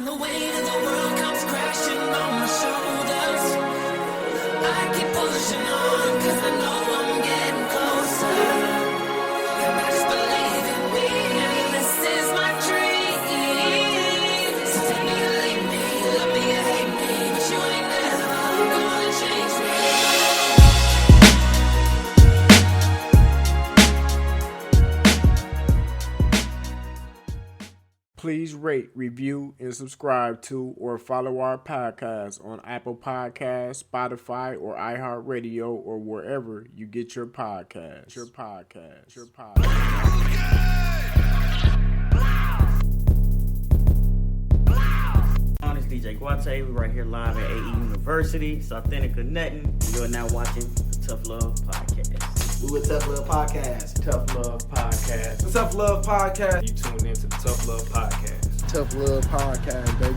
the weight of the world comes crashing on my shoulders, I keep pushing on, cause I know I'm getting closer. And I just believe in me, and this is my dream. So take me or leave me, love me or hate me, but you ain't never gonna change me. Please rate, review, and subscribe to or follow our podcast on Apple Podcasts, Spotify, or iHeartRadio, or wherever you get your podcasts. It's DJ Guate. We're right here live at AE University. It's authentic or nothing. You're now watching the Tough Love Podcast. We with Tough Love Podcast. Tough Love Podcast. The Tough Love Podcast. You tuned into the Tough Love Podcast. Tough Love Podcast, baby.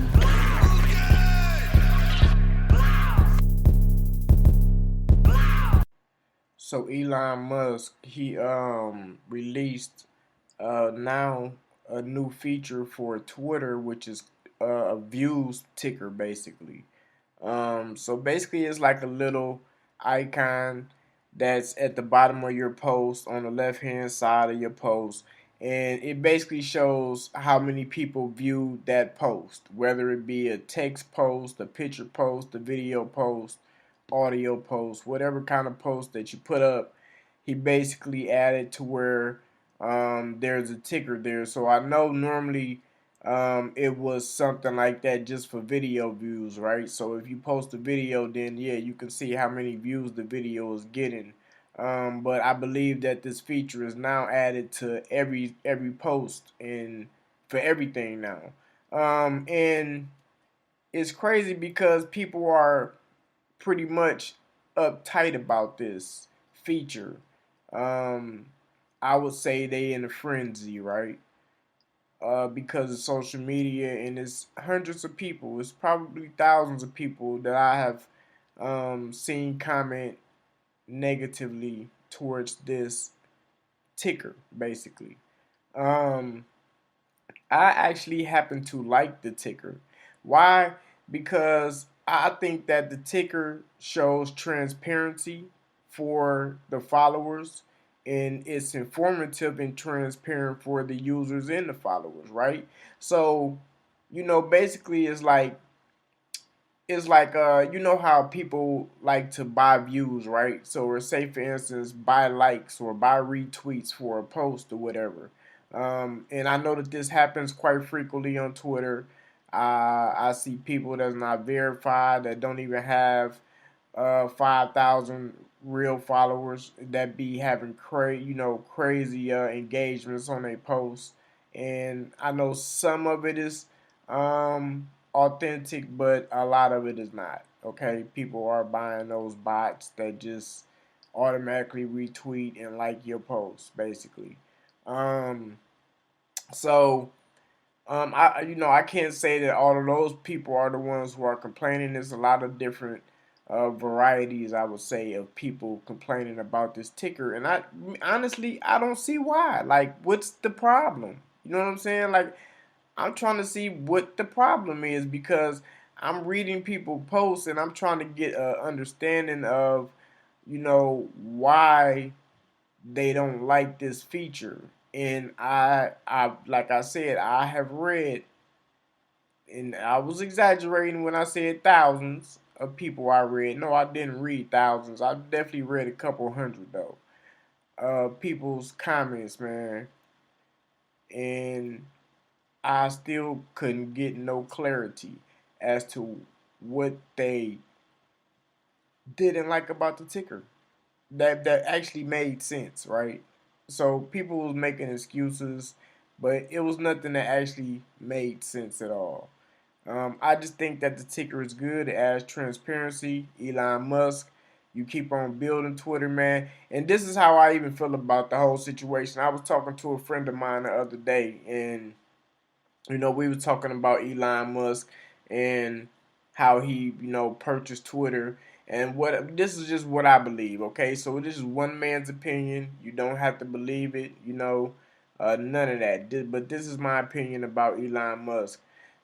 So Elon Musk, he released now a new feature for Twitter, which is a views ticker, basically. So basically, it's like a little icon that's at the bottom of your post on the left hand side of your post, and it basically shows how many people viewed that post, whether it be a text post, a picture post, a video post, audio post, whatever kind of post that you put up. He basically added to where there's a ticker there. So I know normally it was something like that just for video views, right? So if you post a video, then yeah, you can see how many views the video is getting. But I believe that this feature is now added to every post and for everything now. And it's crazy because people are pretty much uptight about this feature. I would say they in a frenzy, right? Because of social media, and it's hundreds of people. It's probably thousands of people that I have seen comment negatively towards this ticker, basically. I actually happen to like the ticker. Why? Because I think that the ticker shows transparency for the followers, and it's informative and transparent for the users and the followers, right? So, basically it's like you know how people like to buy views, right? So, or say for instance, buy likes or buy retweets for a post or whatever. And I know that this happens quite frequently on Twitter. I see people that's not verified, that don't even have 5,000 real followers, that be having crazy engagements on their posts. And I know some of it is authentic, but a lot of it is not. Okay, people are buying those bots that just automatically retweet and like your posts, basically. So I can't say that all of those people are the ones who are complaining. There's a lot of different varieties, I would say, of people complaining about this ticker, and I don't see why. Like, what's the problem? You know what I'm saying? Like, I'm trying to see what the problem is, because I'm reading people posts and I'm trying to get an understanding of, why they don't like this feature. And I like I said, I have read, and I was exaggerating when I said thousands of people I read. No, I didn't read thousands. I definitely read a couple hundred though. People's comments, man, and I still couldn't get no clarity as to what they didn't like about the ticker. That actually made sense, right? So people was making excuses, but it was nothing that actually made sense at all. I just think that the ticker is good. It adds transparency. Elon Musk, you keep on building Twitter, man. And this is how I even feel about the whole situation. I was talking to a friend of mine the other day, and we were talking about Elon Musk and how he, purchased Twitter. And this is just what I believe, okay? So this is one man's opinion. You don't have to believe it, none of that. But this is my opinion about Elon Musk.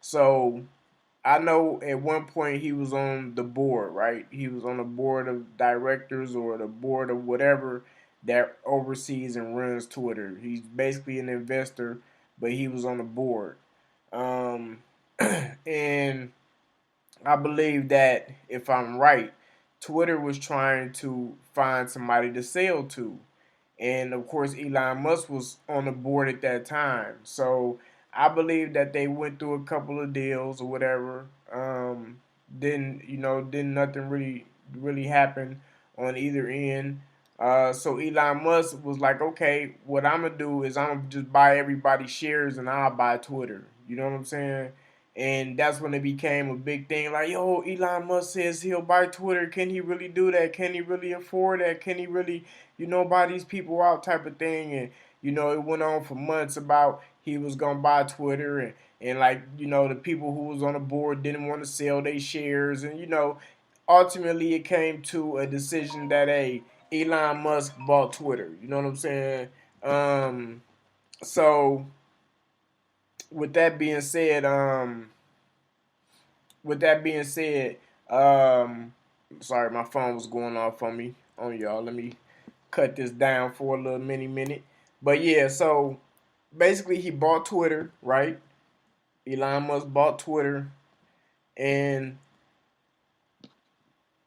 So I know at one point he was on the board, right? He was on the board of directors or the board of whatever that oversees and runs Twitter. He's basically an investor, but he was on the board. Um, and I believe that if I'm right, Twitter was trying to find somebody to sell to. And of course, Elon Musk was on the board at that time. So I believe that they went through a couple of deals or whatever. Didn't nothing really happen on either end. So Elon Musk was like, okay, what I'm gonna do is I'm gonna just buy everybody's shares and I'll buy Twitter. You know what I'm saying? And that's when it became a big thing. Like, yo, Elon Musk says he'll buy Twitter. Can he really do that? Can he really afford that? Can he really, buy these people out type of thing? And, it went on for months about he was going to buy Twitter. And like, the people who was on the board didn't want to sell their shares. And, ultimately it came to a decision that, hey, Elon Musk bought Twitter. You know what I'm saying? So with that being said, with that being said, um, sorry, my phone was going off on me, on y'all. Let me cut this down for a little minute. But yeah, so basically he bought Twitter, right? Elon Musk bought Twitter, and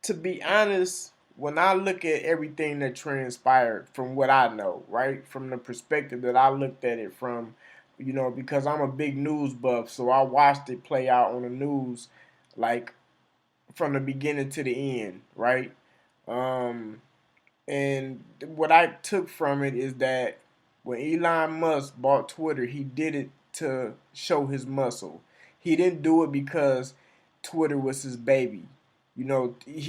to be honest, when I look at everything that transpired from what I know, right, from the perspective that I looked at it from, because I'm a big news buff, so I watched it play out on the news, like from the beginning to the end, right? Um, and what I took from it is that when Elon Musk bought Twitter, he did it to show his muscle. He didn't do it because Twitter was his baby. He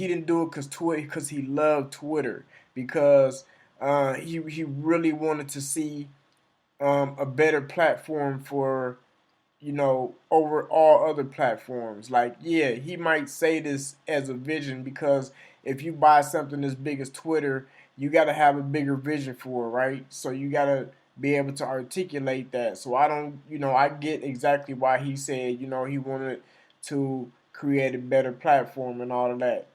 didn't do it because he loved Twitter, because he really wanted to see a better platform for, over all other platforms. Like, yeah, he might say this as a vision, because if you buy something as big as Twitter, you got to have a bigger vision for it, right? So you got to be able to articulate that. So I don't, I get exactly why he said, he wanted to create a better platform and all of that.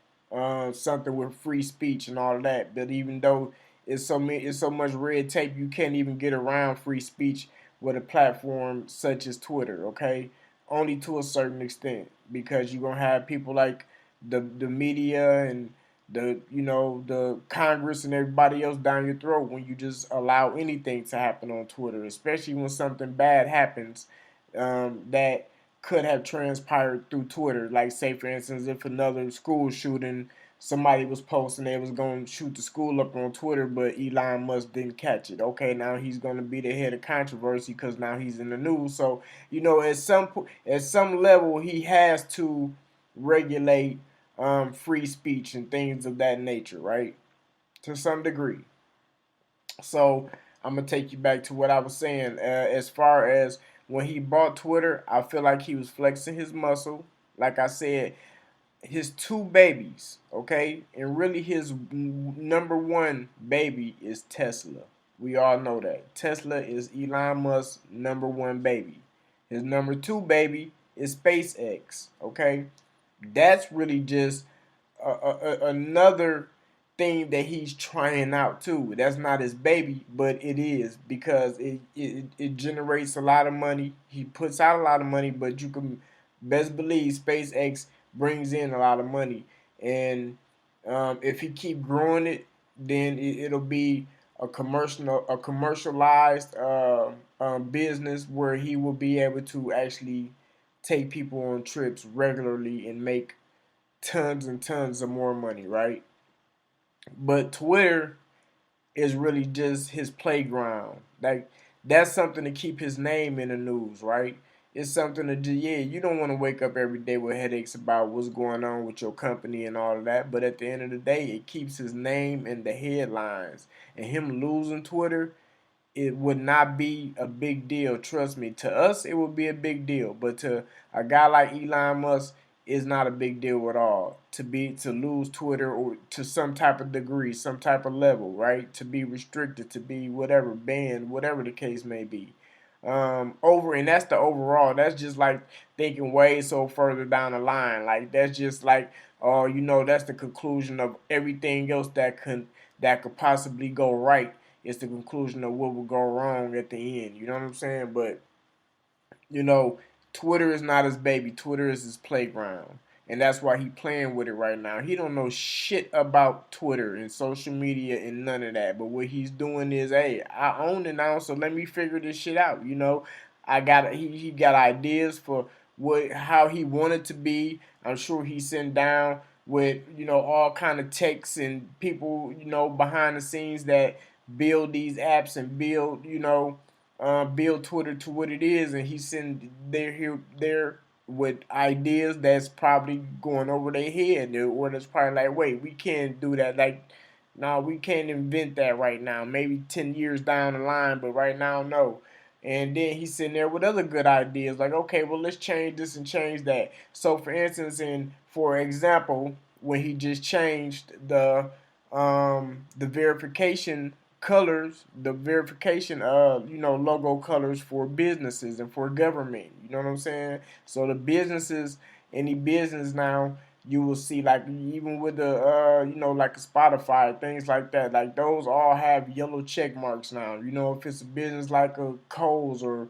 Something with free speech and all of that. But even though it's so much red tape, you can't even get around free speech with a platform such as Twitter, okay? Only to a certain extent, because you're gonna have people like the media and the Congress and everybody else down your throat when you just allow anything to happen on Twitter, especially when something bad happens, that could have transpired through Twitter. Like, say for instance, if another school shooting, somebody was posting they was going to shoot the school up on Twitter, but Elon Musk didn't catch it. Okay, now he's going to be the head of controversy because now he's in the news. So at some level, he has to regulate free speech and things of that nature, right? To some degree. So I'm gonna take you back to what I was saying. As far as when he bought Twitter, I feel like he was flexing his muscle. Like I said, his two babies, okay, and really his number one baby is Tesla. We all know that Tesla is Elon Musk's number one baby. His number two baby is SpaceX. Okay, that's really just another thing that he's trying out too. That's not his baby, but it is, because it generates a lot of money. He puts out a lot of money, but you can best believe SpaceX brings in a lot of money. And if he keep growing it, then it'll be a commercialized business where he will be able to actually take people on trips regularly and make tons and tons of more money, right? But Twitter is really just his playground. Like, that's something to keep his name in the news, right? It's something to do. Yeah, you don't want to wake up every day with headaches about what's going on with your company and all of that. But at the end of the day, it keeps his name in the headlines. And him losing Twitter, it would not be a big deal. Trust me. To us, it would be a big deal, but to a guy like Elon Musk, it's not a big deal at all. To lose Twitter, or to some type of degree, some type of level, right? To be restricted, to be whatever, banned, whatever the case may be. over, and that's the overall. That's just like thinking way so further down the line. Like that's just like, that's the conclusion of everything else that could possibly go right. It's the conclusion of what will go wrong at the end. You know what I'm saying? But you know, Twitter is not his baby. Twitter is his playground. And that's why he playing with it right now. He don't know shit about Twitter and social media and none of that. But what he's doing is, hey, I own it now, so let me figure this shit out. He got ideas for how he wanted to be. I'm sure he's sitting down with, all kind of techs and people, behind the scenes that build these apps and build Twitter to what it is, and he's sitting there with ideas that's probably going over their head, or that's probably like, wait, we can't do that. Like, no, we can't invent that right now. Maybe 10 years down the line, but right now, no. And then he's sitting there with other good ideas, like, okay, well, let's change this and change that. So, for instance, for example, when he just changed the verification colors, the verification logo colors for businesses and for government. You know what I'm saying? So the businesses, any business now, you will see, like, even with the like a Spotify, things like that, like those all have yellow check marks now. If it's a business like a Kohl's or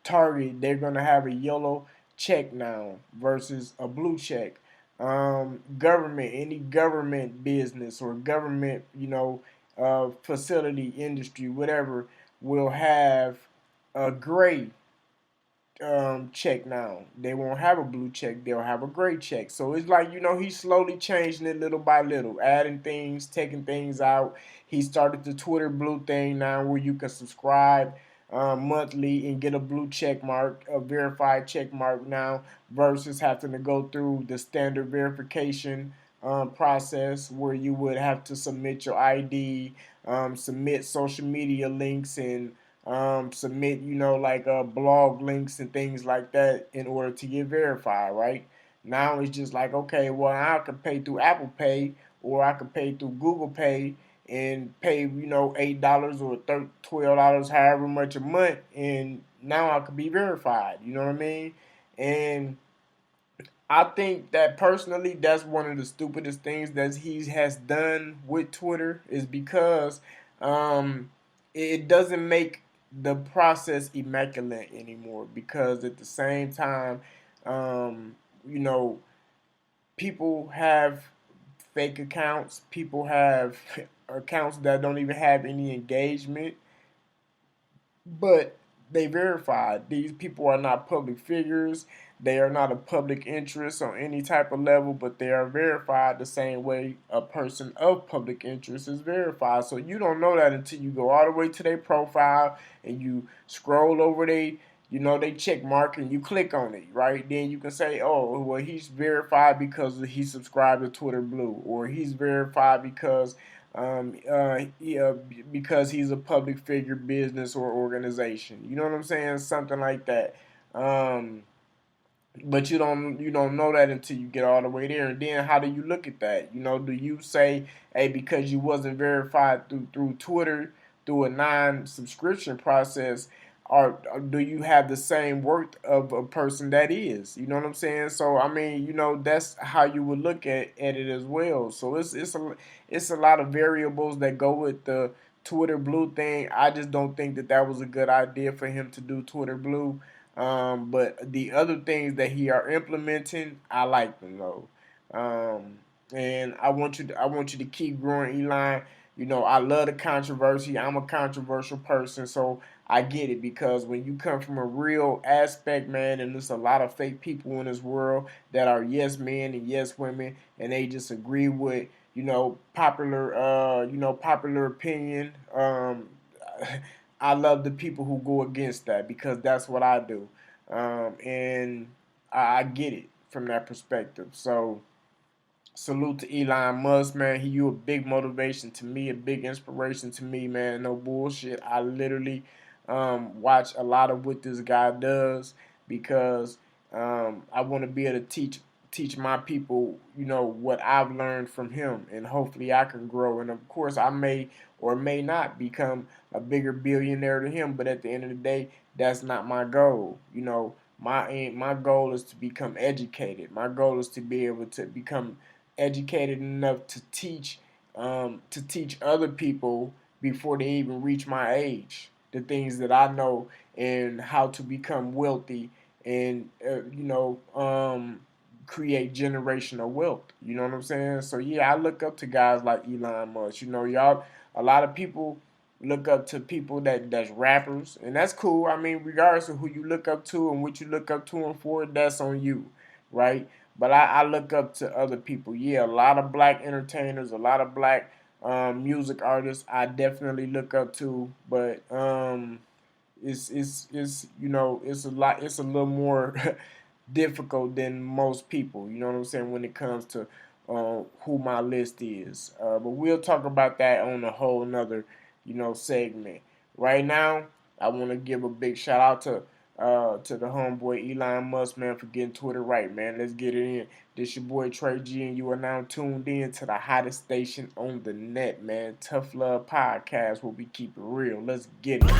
Target, they're gonna have a yellow check now versus a blue check. Government, any government business or government, facility, industry, whatever, will have a gray check now. They won't have a blue check. They'll have a gray check. So it's like, he's slowly changing it little by little, adding things, taking things out. He started the Twitter blue thing now where you can subscribe monthly and get a blue check mark, a verified check mark now, versus having to go through the standard verification process where you would have to submit your ID, submit social media links, and submit, like blog links and things like that in order to get verified, right? Now it's just like, okay, well, I could pay through Apple Pay or I could pay through Google Pay and pay, $8 or $12, however much a month, and now I could be verified. You know what I mean? And I think that personally, that's one of the stupidest things that he has done with Twitter, is because it doesn't make the process immaculate anymore. Because at the same time, um, you know, people have fake accounts. People have accounts that don't even have any engagement, but they verified. These people are not public figures. They are not a public interest on any type of level, but they are verified the same way a person of public interest is verified. So you don't know that until you go all the way to their profile and you scroll over they check mark and you click on it, right? Then you can say, oh, well, he's verified because he subscribed to Twitter Blue, or he's verified because he's a public figure, business, or organization. You know what I'm saying? Something like that. But you don't know that until you get all the way there. And then how do you look at that? Do you say, hey, because you wasn't verified through Twitter, through a non-subscription process, or do you have the same worth of a person that is? You know what I'm saying? So I mean, that's how you would look at it as well. So it's a lot of variables that go with the Twitter Blue thing. I just don't think that was a good idea for him to do Twitter Blue. But the other things that he are implementing, I like them though. And I want you to keep growing, Elon. I love the controversy. I'm a controversial person, so I get it, because when you come from a real aspect, man, and there's a lot of fake people in this world that are yes men and yes women, and they just agree with popular opinion. I love the people who go against that, because that's what I do, and I get it from that perspective. So salute to Elon Musk, man. You a big motivation to me, a big inspiration to me, man. No bullshit. I literally watch a lot of what this guy does, because I want to be able to teach my people, what I've learned from him, and hopefully I can grow. And of course, I may or may not become a bigger billionaire than him, but at the end of the day, that's not my goal. You know, my goal is to become educated. My goal is to be able to become educated enough to teach other people before they even reach my age the things that I know and how to become wealthy and create generational wealth. You know what I'm saying? So yeah, I look up to guys like Elon Musk. You know, y'all, a lot of people look up to people that's rappers, and that's cool. I mean, regardless of who you look up to and what you look up to them for, that's on you, right? But I look up to other people. Yeah, a lot of black entertainers, a lot of black music artists I definitely look up to, but it's it's a little more difficult than most people. You know what I'm saying when it comes to who my list is. But we'll talk about that on a whole nother segment. Right now, I want to give a big shout out to the homeboy Elon Musk, man, for getting Twitter right, man. Let's get it in. This your boy Trey G, and you are now tuned in to the hottest station on the net, man. Tough Love Podcast, where we keep it real. Let's get it.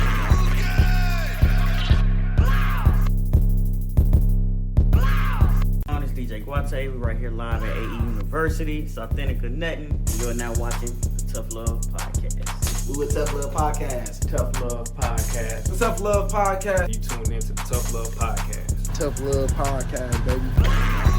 It's DJ Guate. We're right here live at AE University. It's Authentic or Nothing. You are now watching the Tough Love Podcast. We with Tough Love Podcast. Tough Love Podcast. The Tough Love Podcast. You tuned into the Tough Love Podcast. Tough Love Podcast, baby.